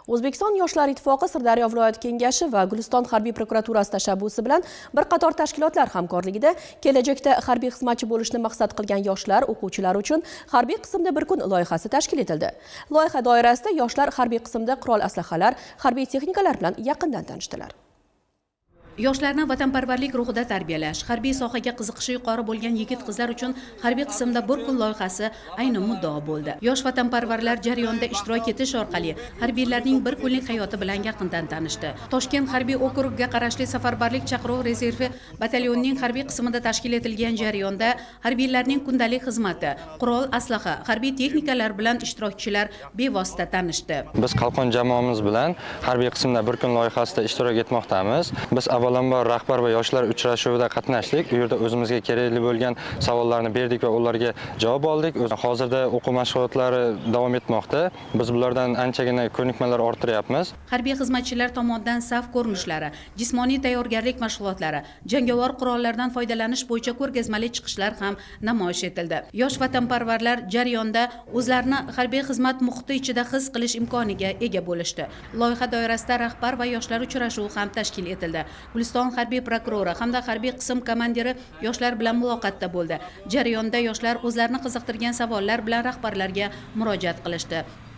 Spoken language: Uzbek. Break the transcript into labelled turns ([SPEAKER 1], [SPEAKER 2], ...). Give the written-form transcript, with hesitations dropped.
[SPEAKER 1] O'zbekiston Yoshlar ittifoqi Sirdaryo viloyat kengashi va Guliston harbiy prokuraturasi tashabbusi bilan bir qator tashkilotlar hamkorligida kelajakda harbiy xizmatchi bo'lishni maqsad qilgan yoshlar, o'quvchilar uchun harbiy qismda bir kun loyihasi tashkil etildi. Loyiha doirasida yoshlar harbiy qismda qurol aslahalar, harbiy texnikalar bilan yaqindan tanishdilar.
[SPEAKER 2] Yoshlarni vatanparvarlik ruhida tarbiyalash, harbiy sohaga qiziqishi yuqori bo'lgan yigit-qizlar uchun harbiy qismda bir kun loyihasi ayni muddao bo'ldi. Yosh vatanparvarlar jarayonda ishtirok etish orqali harbiylarning bir kunlik hayoti bilan yaqindan tanishdi. Toshkent harbiy okrugiga qarashli safarbarlik chaqiruv rezervi batalyonining harbiy qismida tashkil etilgan jarayonda harbiylarning kundalik xizmati, qurol aslaha, harbiy texnikalar bilan ishtirokchilar bevosita tanishdi.
[SPEAKER 3] Biz Qalqon jamoamiz bilan harbiy qismda bir kun loyihasida ishtirok etmoqdamiz. Biz avvalambor rahbar va yoshlar uchrashuvida qatnashdik. U yerda o'zimizga kerakli bo'lgan savollarni berdik va ularga javob oldik. Hozirda o'quv mashg'ulotlari davom etmoqda. Biz bulardan anchagina ko'nikmalar orttiryapmiz.
[SPEAKER 2] Harbiy xizmatchilar tomonidan saf ko'rinishlari, jismoniy tayyorgarlik mashg'ulotlari, jangovar qurollardan foydalanish bo'yicha ko'rgazmali chiqishlar ham namoyish etildi. Yosh vatanparvarlar jarayonda o'zlarini harbiy xizmat muhiti ichida his qilish imkoniga ega bo'lishdi. Loyiha doirasida rahbar va yoshlar uchrashuvi ham tashkil etildi. Guliston harbiy prokurori hamda harbiy qism komandiri yoshlar bilan muloqotda bo'ldi. Jarayonda yoshlar o'zlarini qiziqtirgan savollar bilan rahbarlarga murojaat qilishdi.